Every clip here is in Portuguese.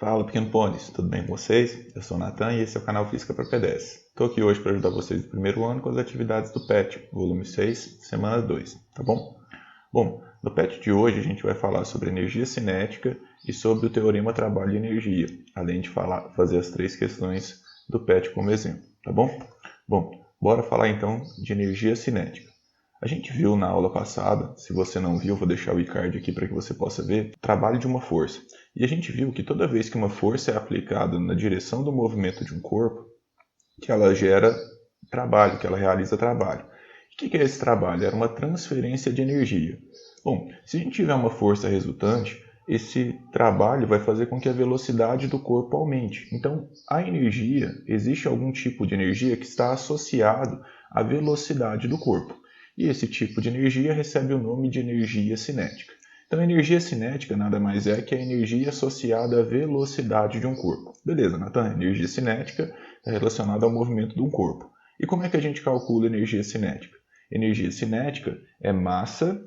Fala, Pequeno Pôneis, tudo bem com vocês? Eu sou o Nathan e esse é o canal Física para P10. Estou aqui hoje para ajudar vocês no primeiro ano com as atividades do PET, volume 6, semana 2, tá bom? Bom, no PET de hoje a gente vai falar sobre energia cinética e sobre o teorema trabalho e energia, além de fazer as 3 questões do PET como exemplo, tá bom? Bom, bora falar então de energia cinética. A gente viu na aula passada, se você não viu, vou deixar o e-card aqui para que você possa ver, o trabalho de uma força. E a gente viu que toda vez que uma força é aplicada na direção do movimento de um corpo, que ela gera trabalho, que ela realiza trabalho. O que é esse trabalho? Era uma transferência de energia. Bom, se a gente tiver uma força resultante, esse trabalho vai fazer com que a velocidade do corpo aumente. Então, a energia, existe algum tipo de energia que está associado à velocidade do corpo. E esse tipo de energia recebe o nome de energia cinética. Então, a energia cinética nada mais é que a energia associada à velocidade de um corpo. Beleza, Nathan? Energia cinética é relacionada ao movimento de um corpo. E como é que a gente calcula energia cinética? Energia cinética é massa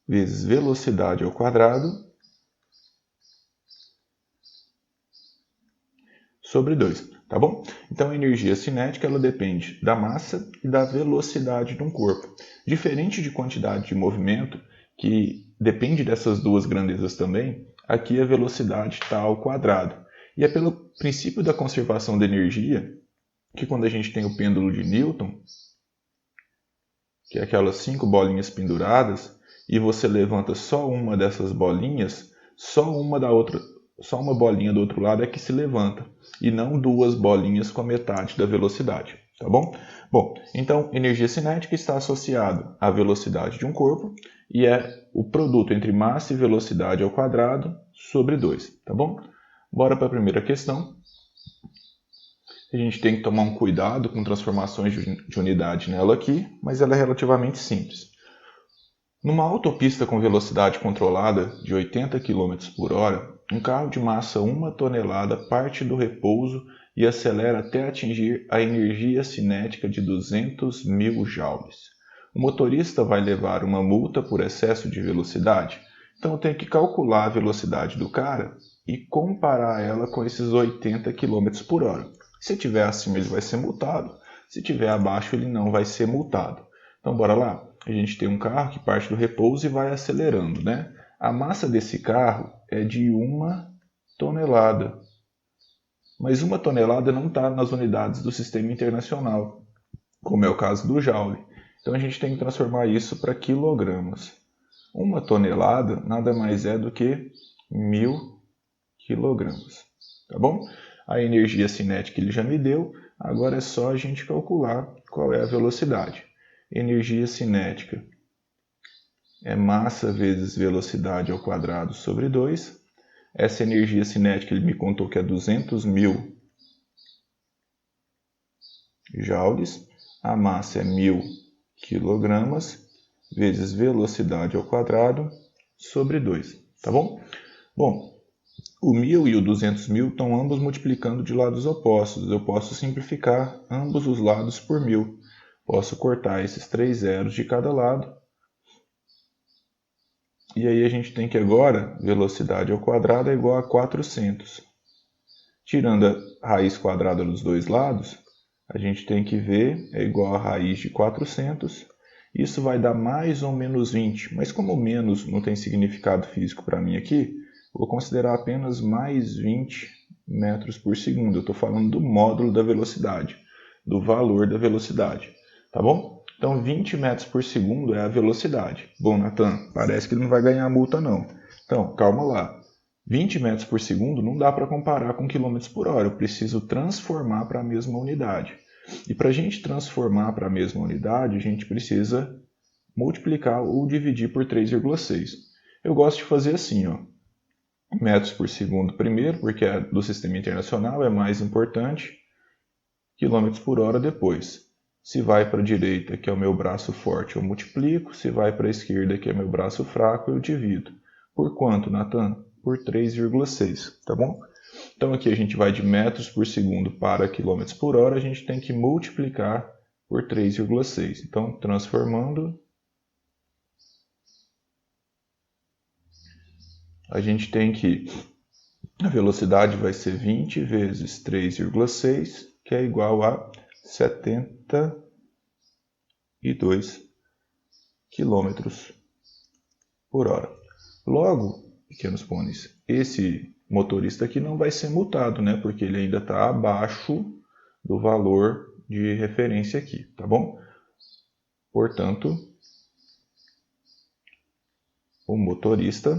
vezes velocidade ao quadrado sobre 2, tá bom? Então, a energia cinética ela depende da massa e da velocidade de um corpo. Diferente de quantidade de movimento, que depende dessas duas grandezas também, aqui a velocidade está ao quadrado. E é pelo princípio da conservação da energia que quando a gente tem o pêndulo de Newton, que é aquelas 5 bolinhas penduradas, e você levanta só uma dessas bolinhas, só uma bolinha do outro lado é que se levanta, e não duas bolinhas com a metade da velocidade, tá bom? Bom, então energia cinética está associada à velocidade de um corpo, e é o produto entre massa e velocidade ao quadrado sobre 2, tá bom? Bora para a primeira questão. A gente tem que tomar um cuidado com transformações de unidade nela aqui, mas ela é relativamente simples. Numa autopista com velocidade controlada de 80 km por hora, um carro de massa 1 tonelada parte do repouso e acelera até atingir a energia cinética de 200.000 joules. O motorista vai levar uma multa por excesso de velocidade, então eu tenho que calcular a velocidade do cara e comparar ela com esses 80 km por hora. Se estiver acima, ele vai ser multado. Se estiver abaixo, ele não vai ser multado. Então, bora lá. A gente tem um carro que parte do repouso e vai acelerando, né? A massa desse carro é de 1 tonelada. Mas 1 tonelada não está nas unidades do sistema internacional, como é o caso do joule. Então, a gente tem que transformar isso para quilogramas. 1 tonelada nada mais é do que 1.000 quilogramas. Tá bom? A energia cinética ele já me deu, agora é só a gente calcular qual é a velocidade. Energia cinética é massa vezes velocidade ao quadrado sobre 2. Essa energia cinética ele me contou que é 200.000 joules. A massa é 1.000 quilogramas vezes velocidade ao quadrado sobre 2. Tá bom? Bom, o 1.000 e o 200.000 estão ambos multiplicando de lados opostos. Eu posso simplificar ambos os lados por 1.000. Posso cortar esses 3 zeros de cada lado. E aí a gente tem que agora, velocidade ao quadrado é igual a 400. Tirando a raiz quadrada dos dois lados, a gente tem que ver é igual a raiz de 400. Isso vai dar mais ou menos 20. Mas como menos não tem significado físico para mim aqui, vou considerar apenas mais 20 metros por segundo. Eu estou falando do módulo da velocidade, do valor da velocidade. Tá bom? Então, 20 metros por segundo é a velocidade. Bom, Nathan, parece que não vai ganhar multa, não. Então, calma lá. 20 metros por segundo não dá para comparar com quilômetros por hora. Eu preciso transformar para a mesma unidade. E para a gente transformar para a mesma unidade, a gente precisa multiplicar ou dividir por 3,6. Eu gosto de fazer assim, ó. Metros por segundo primeiro, porque é do sistema internacional, é mais importante. Quilômetros por hora depois. Se vai para a direita, que é o meu braço forte, eu multiplico. Se vai para a esquerda, que é meu braço fraco, eu divido. Por quanto, Nathan? Por 3,6, tá bom? Então aqui a gente vai de metros por segundo para quilômetros por hora, a gente tem que multiplicar por 3,6. Então, transformando, a gente tem que a velocidade vai ser 20 vezes 3,6, que é igual a 72 km por hora. Logo, pequenos pôneis, esse motorista aqui não vai ser multado, né? Porque ele ainda está abaixo do valor de referência aqui, tá bom? Portanto, o motorista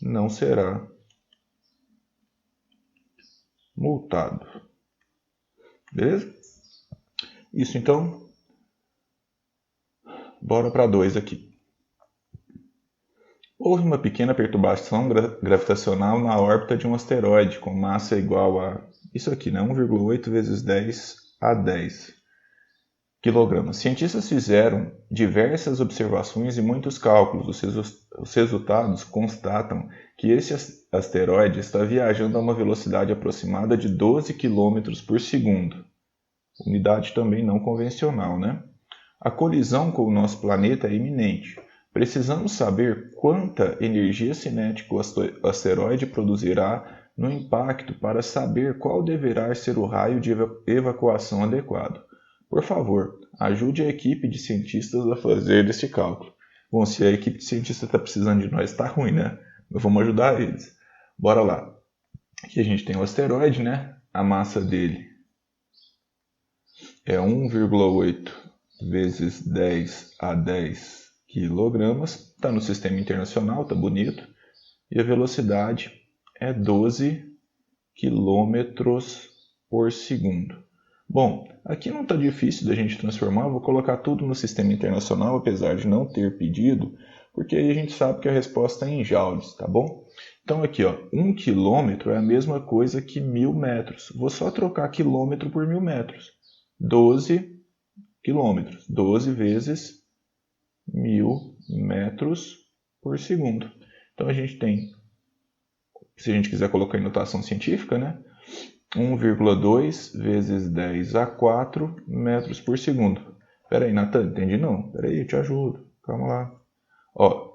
não será multado. Beleza? Isso então. Bora para 2 aqui. Houve uma pequena perturbação gravitacional na órbita de um asteroide com massa igual a isso aqui, né? 1,8 vezes 10 a 10 kg. Cientistas fizeram diversas observações e muitos cálculos. Os resultados constatam que esse asteroide está viajando a uma velocidade aproximada de 12 km por segundo. Unidade também não convencional, né? A colisão com o nosso planeta é iminente. Precisamos saber quanta energia cinética o asteroide produzirá no impacto para saber qual deverá ser o raio de evacuação adequado. Por favor, ajude a equipe de cientistas a fazer esse cálculo. Bom, se a equipe de cientistas está precisando de nós, está ruim, né? Mas vamos ajudar eles. Bora lá. Aqui a gente tem o asteroide, né? A massa dele é 1,8 vezes 10 a 10 kg. Está no sistema internacional, está bonito. E a velocidade é 12 km por segundo. Bom, aqui não está difícil da gente transformar, vou colocar tudo no sistema internacional, apesar de não ter pedido, porque aí a gente sabe que a resposta é em joules, tá bom? Então aqui, ó, 1 km é a mesma coisa que 1.000 metros. Vou só trocar quilômetro por 1.000 metros. 12 km, 12 vezes 1.000 metros por segundo. Então a gente tem, se a gente quiser colocar em notação científica, né? 1,2 vezes 10 a 4 metros por segundo. Espera aí, Natan, entendi não. Espera aí, eu te ajudo. Calma lá. Ó,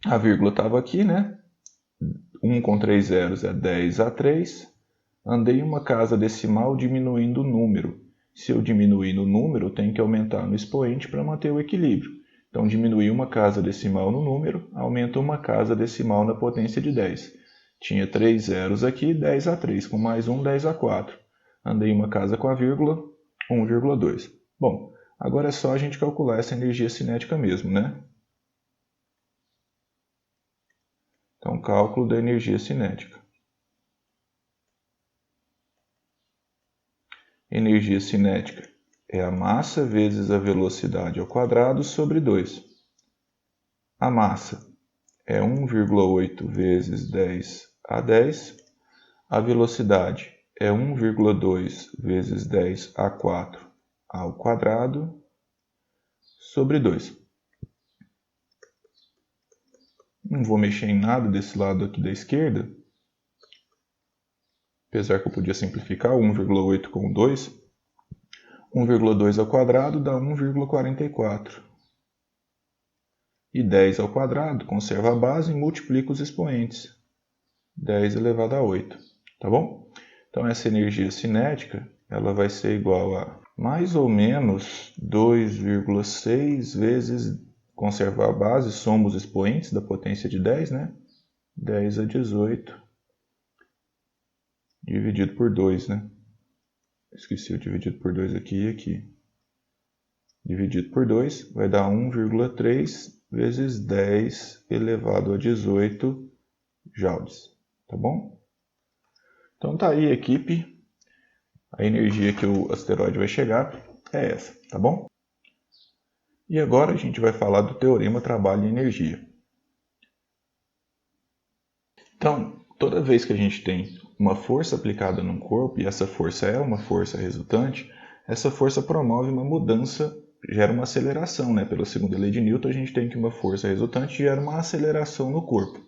a vírgula estava aqui, né? 1 com 3 zeros é 10 a 3. Andei uma casa decimal diminuindo o número. Se eu diminuir no número, eu tenho que aumentar no expoente para manter o equilíbrio. Então, diminuir uma casa decimal no número, aumenta uma casa decimal na potência de 10. Tinha 3 zeros aqui, 10 a 3, com mais 1, 10 a 4. Andei uma casa com a vírgula, 1,2. Bom, agora é só a gente calcular essa energia cinética mesmo, né? Então, cálculo da energia cinética. Energia cinética é a massa vezes a velocidade ao quadrado sobre 2. A massa é 1,8 vezes 10 a 10. A velocidade é 1,2 vezes 10 a 4 ao quadrado sobre 2. Não vou mexer em nada desse lado aqui da esquerda. Apesar que eu podia simplificar 1,8 com 2. 1,2 ao quadrado dá 1,44. E 10 ao quadrado, conserva a base e multiplica os expoentes. 10 elevado a 8. Tá bom? Então essa energia cinética ela vai ser igual a mais ou menos 2,6 vezes conservar a base, soma os expoentes da potência de 10, né? 10 a 18 dividido por 2, né? Esqueci o dividido por 2 aqui e aqui. Dividido por 2 vai dar 1,3 vezes 10 elevado a 18 joules. Tá bom? Então tá aí, equipe. A energia que o asteroide vai chegar é essa, tá bom? E agora a gente vai falar do teorema trabalho-energia. Então, toda vez que a gente tem uma força aplicada num corpo, e essa força é uma força resultante, essa força promove uma mudança, gera uma aceleração, né? Pela segunda lei de Newton, a gente tem que uma força resultante gera uma aceleração no corpo.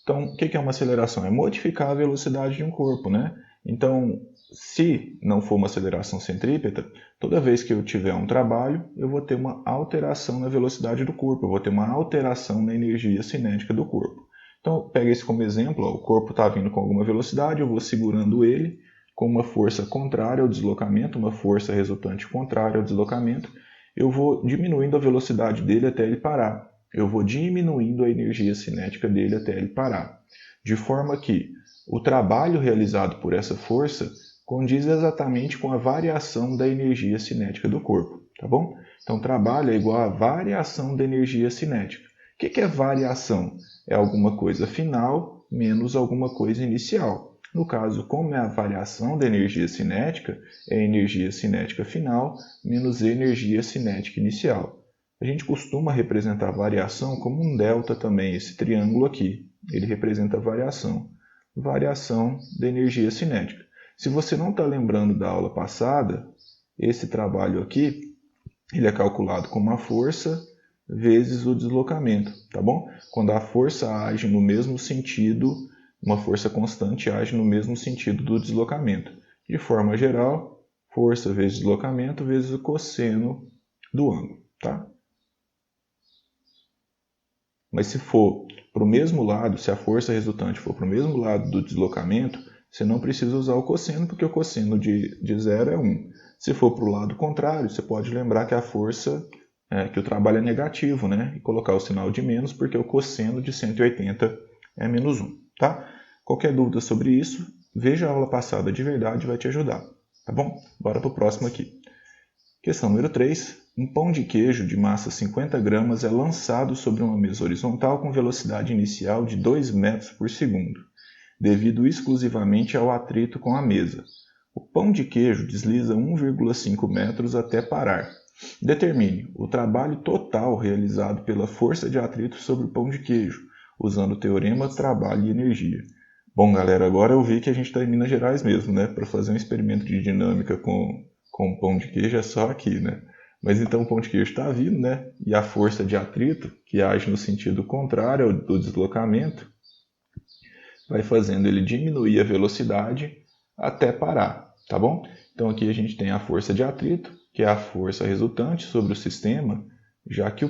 Então, o que é uma aceleração? É modificar a velocidade de um corpo, né? Então, se não for uma aceleração centrípeta, toda vez que eu tiver um trabalho, eu vou ter uma alteração na velocidade do corpo, eu vou ter uma alteração na energia cinética do corpo. Então, pega esse como exemplo, ó, o corpo está vindo com alguma velocidade, eu vou segurando ele com uma força contrária ao deslocamento, uma força resultante contrária ao deslocamento, eu vou diminuindo a velocidade dele até ele parar. Eu vou diminuindo a energia cinética dele até ele parar. De forma que o trabalho realizado por essa força condiz exatamente com a variação da energia cinética do corpo, tá bom? Então, trabalho é igual a variação da energia cinética. O que é variação? É alguma coisa final menos alguma coisa inicial. No caso, como é a variação da energia cinética, é a energia cinética final menos a energia cinética inicial. A gente costuma representar a variação como um delta também, esse triângulo aqui. Ele representa a variação da energia cinética. Se você não está lembrando da aula passada, esse trabalho aqui, ele é calculado como a força vezes o deslocamento, tá bom? Quando a força age no mesmo sentido, uma força constante age no mesmo sentido do deslocamento. De forma geral, força vezes deslocamento vezes o cosseno do ângulo, tá? Mas se for para o mesmo lado, se a força resultante for para o mesmo lado do deslocamento, você não precisa usar o cosseno, porque o cosseno de zero é 1. Se for para o lado contrário, você pode lembrar que a força, que o trabalho é negativo, né? E colocar o sinal de menos, porque o cosseno de 180 é menos 1. Tá? Qualquer dúvida sobre isso, veja a aula passada de verdade, vai te ajudar. Tá bom? Bora para o próximo aqui. Questão número 3. Um pão de queijo de massa 50 gramas é lançado sobre uma mesa horizontal com velocidade inicial de 2 metros por segundo, devido exclusivamente ao atrito com a mesa. O pão de queijo desliza 1,5 metros até parar. Determine o trabalho total realizado pela força de atrito sobre o pão de queijo, usando o teorema trabalho e energia. Bom, galera, agora eu vi que a gente está em Minas Gerais mesmo, né? Para fazer um experimento de dinâmica com pão de queijo é só aqui, né? Mas então o pão de queijo está vindo, né? E a força de atrito, que age no sentido contrário ao do deslocamento, vai fazendo ele diminuir a velocidade até parar, tá bom? Então aqui a gente tem a força de atrito, que é a força resultante sobre o sistema, já que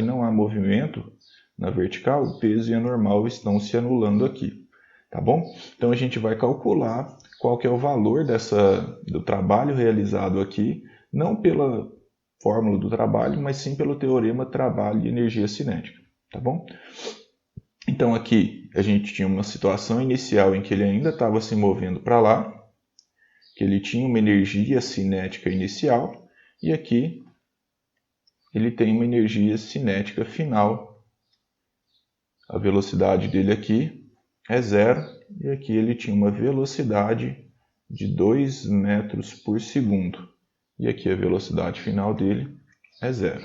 não há movimento na vertical, o peso e a normal estão se anulando aqui, tá bom? Então a gente vai calcular qual que é o valor do trabalho realizado aqui, não pela fórmula do trabalho, mas sim pelo teorema trabalho e energia cinética, tá bom? Então aqui a gente tinha uma situação inicial em que ele ainda estava se movendo para lá, que ele tinha uma energia cinética inicial, e aqui ele tem uma energia cinética final. A velocidade dele aqui é 0, e aqui ele tinha uma velocidade de 2 metros por segundo. E aqui a velocidade final dele é 0.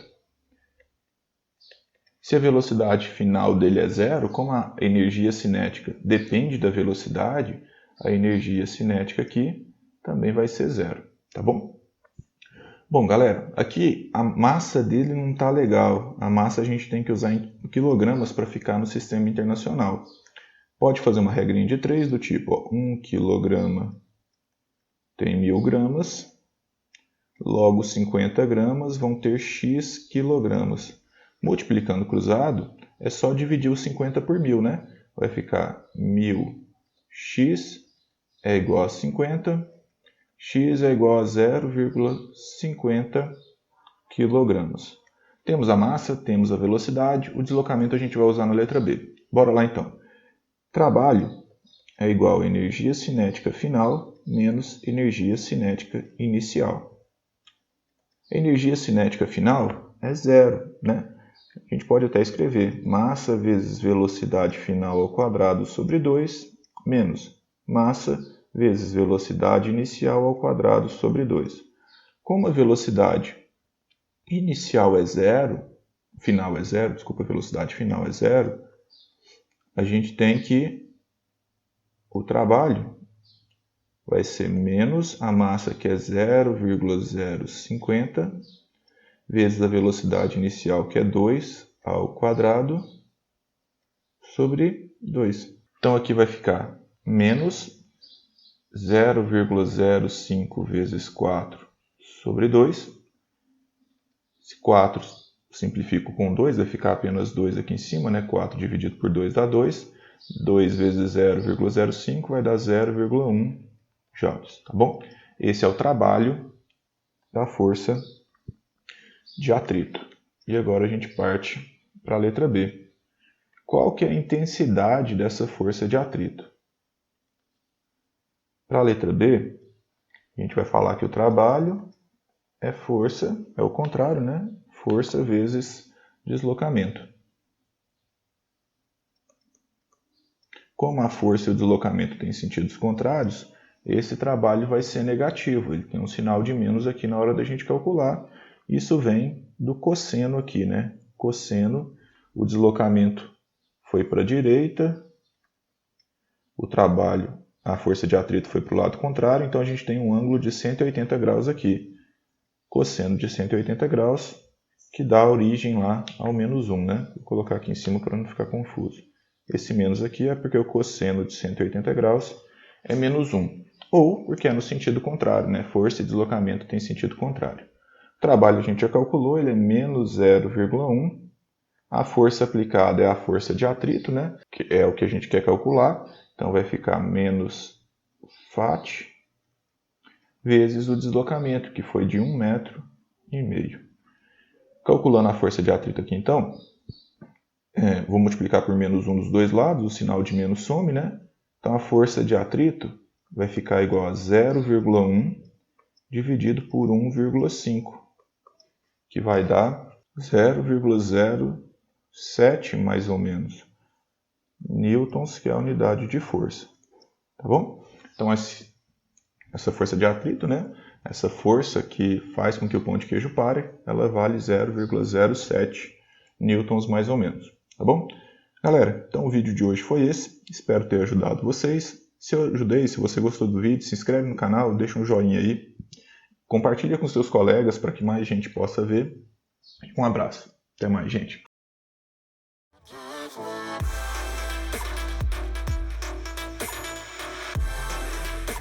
Se a velocidade final dele é 0, como a energia cinética depende da velocidade, a energia cinética aqui também vai ser 0, tá bom? Bom, galera, aqui a massa dele não está legal. A massa a gente tem que usar em quilogramas para ficar no sistema internacional. Pode fazer uma regrinha de 3 do tipo, 1 quilograma tem 1000 gramas, logo 50 gramas vão ter x quilogramas. Multiplicando cruzado, é só dividir os 50 por 1000, né? Vai ficar 1000x é igual a 50, x é igual a 0,50 kg. Temos a massa, temos a velocidade, o deslocamento a gente vai usar na letra B. Bora lá então. Trabalho é igual a energia cinética final menos energia cinética inicial. A energia cinética final é 0, né? A gente pode até escrever massa vezes velocidade final ao quadrado sobre 2 menos massa vezes velocidade inicial ao quadrado sobre 2. Como a velocidade inicial é 0, velocidade final é 0, a gente tem que o trabalho vai ser menos a massa, que é 0,050, vezes a velocidade inicial, que é 2 ao quadrado, sobre 2. Então aqui vai ficar menos 0,05 vezes 4 sobre 2. Se 4 simplifico com 2, vai ficar apenas 2 aqui em cima, né? 4 dividido por 2 dá 2. 2 vezes 0,05 vai dar 0,1 joules, tá bom? Esse é o trabalho da força de atrito. E agora a gente parte para a letra B. Qual que é a intensidade dessa força de atrito? Para a letra B, a gente vai falar que o trabalho é força, é o contrário, né? Força vezes deslocamento. Como a força e o deslocamento têm sentidos contrários, esse trabalho vai ser negativo. Ele tem um sinal de menos aqui na hora da gente calcular. Isso vem do cosseno aqui, né? Cosseno, o deslocamento foi para a direita, o trabalho, a força de atrito foi para o lado contrário, então a gente tem um ângulo de 180 graus aqui. Cosseno de 180 graus, que dá origem lá ao menos 1, né? Vou colocar aqui em cima para não ficar confuso. Esse menos aqui é porque o cosseno de 180 graus é menos 1. Ou porque é no sentido contrário, né? Força e deslocamento têm sentido contrário. O trabalho a gente já calculou, ele é menos 0,1. A força aplicada é a força de atrito, né? Que é o que a gente quer calcular. Então vai ficar menos Fat vezes o deslocamento, que foi de 1,5 metro. Calculando a força de atrito aqui, então, vou multiplicar por menos 1 dos dois lados, o sinal de menos some, né? Então a força de atrito vai ficar igual a 0,1 dividido por 1,5, que vai dar 0,07 mais ou menos newtons, que é a unidade de força. Tá bom? Então essa força de atrito, né? Essa força que faz com que o pão de queijo pare, ela vale 0,07 newtons mais ou menos. Tá bom? Galera, então o vídeo de hoje foi esse. Espero ter ajudado vocês. Se eu ajudei, se você gostou do vídeo, se inscreve no canal, deixa um joinha aí. Compartilha com seus colegas para que mais gente possa ver. Um abraço. Até mais, gente.